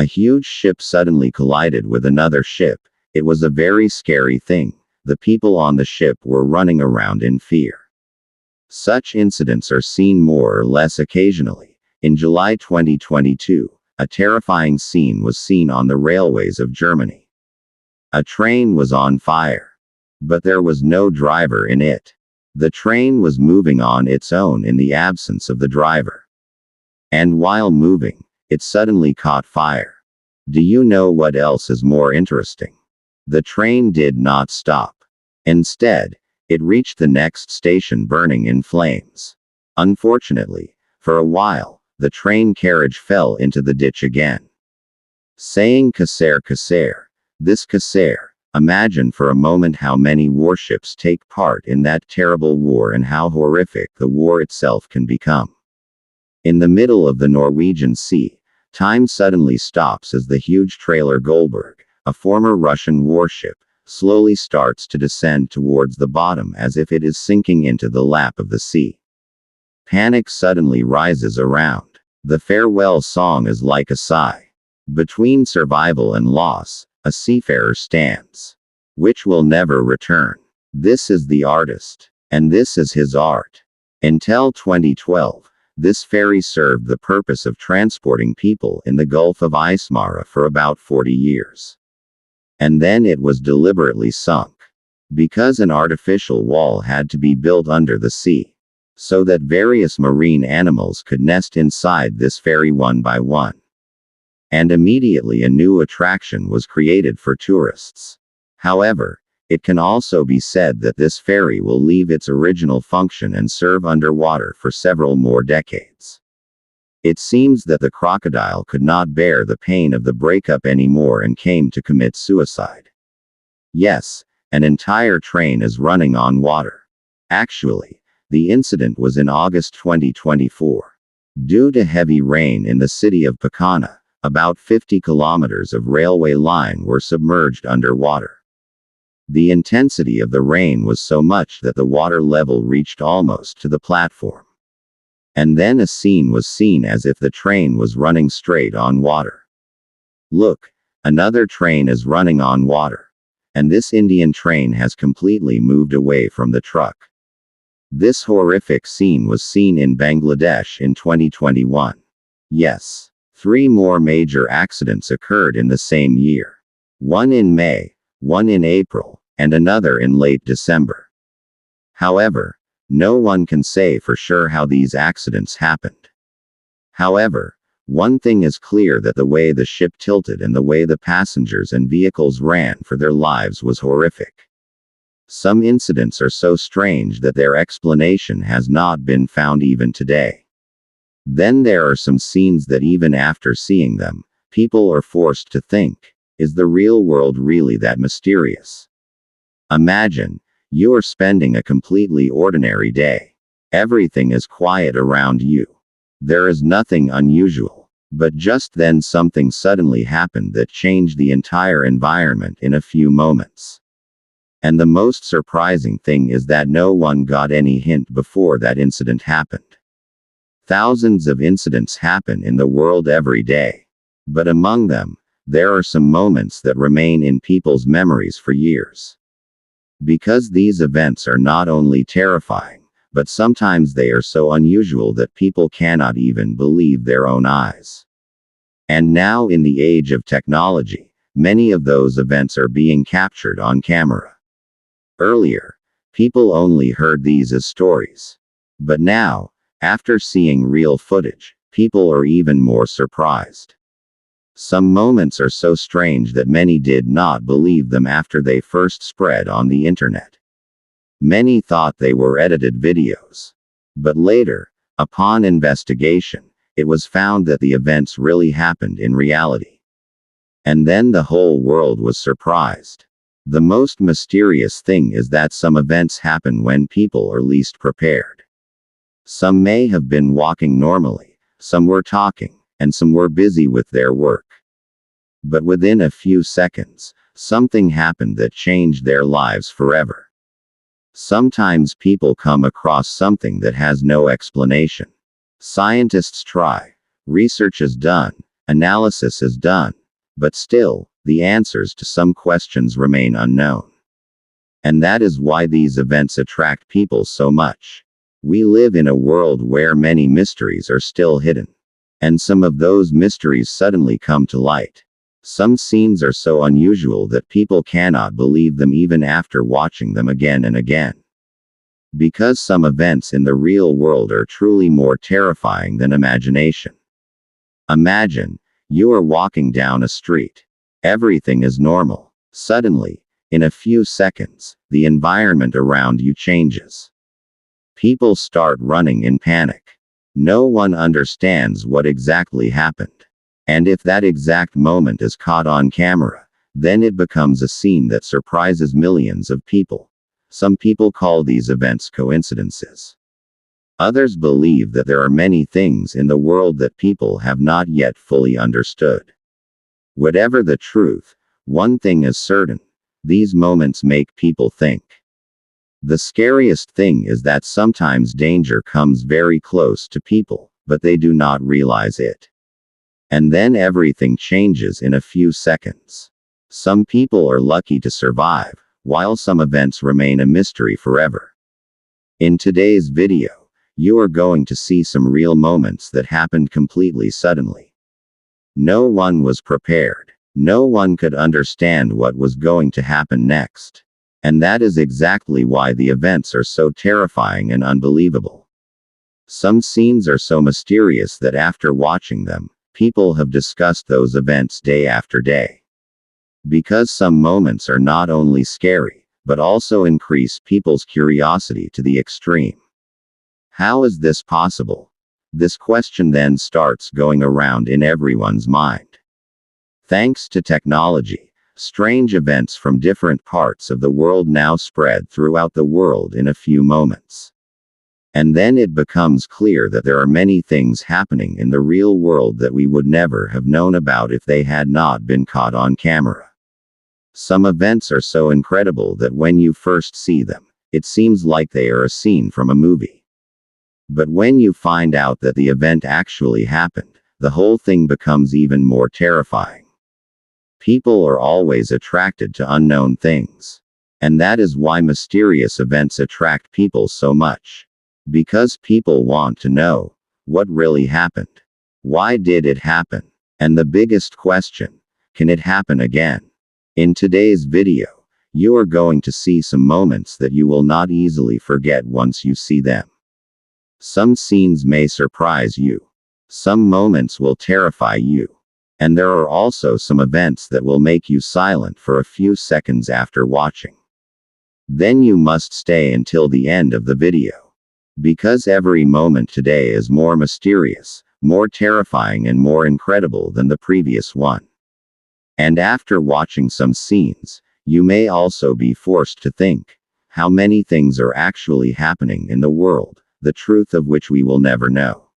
A huge ship suddenly collided with another ship. It was a very scary thing. The people on the ship were running around in fear. Such incidents are seen more or less occasionally. In July 2022, a terrifying scene was seen on the railways of Germany. A train was on fire. But there was no driver in it. The train was moving on its own in the absence of the driver. And while moving, it suddenly caught fire. Do you know what else is more interesting? The train did not stop. Instead, it reached the next station burning in flames. Unfortunately, for a while, the train carriage fell into the ditch again. Saying Kasser Kasser. This Kasser, imagine for a moment how many warships take part in that terrible war and how horrific the war itself can become. In the middle of the Norwegian Sea, time suddenly stops as the huge trailer Goldberg, a former Russian warship, slowly starts to descend towards the bottom as if it is sinking into the lap of the sea. Panic suddenly rises around. The farewell song is like a sigh. Between survival and loss, a seafarer stands, which will never return. This is the artist, and this is his art. Until 2012, this ferry served the purpose of transporting people in the Gulf of Ismara for about 40 years. And then it was deliberately sunk. Because an artificial wall had to be built under the sea, so that various marine animals could nest inside this ferry one by one. And immediately a new attraction was created for tourists. However, it can also be said that this ferry will leave its original function and serve underwater for several more decades. It seems that the crocodile could not bear the pain of the breakup anymore and came to commit suicide. Yes, an entire train is running on water. Actually, the incident was in August 2024. Due to heavy rain in the city of Pecana, about 50 kilometers of railway line were submerged underwater. The intensity of the rain was so much that the water level reached almost to the platform. And then a scene was seen as if the train was running straight on water. Look, another train is running on water. And this Indian train has completely moved away from the truck. This horrific scene was seen in Bangladesh in 2021. Yes, 3 more major accidents occurred in the same year. One in May, one in April, and another in late December. However, no one can say for sure how these accidents happened. However, one thing is clear, that the way the ship tilted and the way the passengers and vehicles ran for their lives was horrific. Some incidents are so strange that their explanation has not been found even today. Then there are some scenes that even after seeing them, people are forced to think, is the real world really that mysterious? Imagine, you are spending a completely ordinary day. Everything is quiet around you. There is nothing unusual. But just then something suddenly happened that changed the entire environment in a few moments. And the most surprising thing is that no one got any hint before that incident happened. Thousands of incidents happen in the world every day. But among them, there are some moments that remain in people's memories for years. Because these events are not only terrifying, but sometimes they are so unusual that people cannot even believe their own eyes. And now in the age of technology, many of those events are being captured on camera. Earlier, people only heard these as stories. But now, after seeing real footage, people are even more surprised. Some moments are so strange that many did not believe them after they first spread on the internet. Many thought they were edited videos. But later, upon investigation, it was found that the events really happened in reality. And then the whole world was surprised. The most mysterious thing is that some events happen when people are least prepared. Some may have been walking normally, some were talking, and some were busy with their work. But within a few seconds, something happened that changed their lives forever. Sometimes people come across something that has no explanation. Scientists try, research is done, Analysis is done. But still, the answers to some questions remain unknown. And that is why these events attract people so much. We live in a world where many mysteries are still hidden. And some of those mysteries suddenly come to light. Some scenes are so unusual that people cannot believe them even after watching them again and again. Because some events in the real world are truly more terrifying than imagination. Imagine, you are walking down a street. Everything is normal. Suddenly, in a few seconds, the environment around you changes. People start running in panic. No one understands what exactly happened. And if that exact moment is caught on camera, then it becomes a scene that surprises millions of people. Some people call these events coincidences. Others believe that there are many things in the world that people have not yet fully understood. Whatever the truth, one thing is certain: these moments make people think. The scariest thing is that sometimes danger comes very close to people, but they do not realize it. And then everything changes in a few seconds. Some people are lucky to survive, while some events remain a mystery forever. In today's video, you are going to see some real moments that happened completely suddenly. No one was prepared. No one could understand what was going to happen next. And that is exactly why the events are so terrifying and unbelievable. Some scenes are so mysterious that after watching them, people have discussed those events day after day. Because some moments are not only scary, but also increase people's curiosity to the extreme. How is this possible? This question then starts going around in everyone's mind. Thanks to technology, strange events from different parts of the world now spread throughout the world in a few moments. And then it becomes clear that there are many things happening in the real world that we would never have known about if they had not been caught on camera. Some events are so incredible that when you first see them, it seems like they are a scene from a movie. But when you find out that the event actually happened, the whole thing becomes even more terrifying. People are always attracted to unknown things. And that is why mysterious events attract people so much. Because people want to know, what really happened? Why did it happen? And the biggest question, can it happen again? In today's video, you are going to see some moments that you will not easily forget once you see them. Some scenes may surprise you. Some moments will terrify you. And there are also some events that will make you silent for a few seconds after watching. Then you must stay until the end of the video. Because every moment today is more mysterious, more terrifying and more incredible than the previous one. And after watching some scenes, you may also be forced to think, how many things are actually happening in the world, the truth of which we will never know.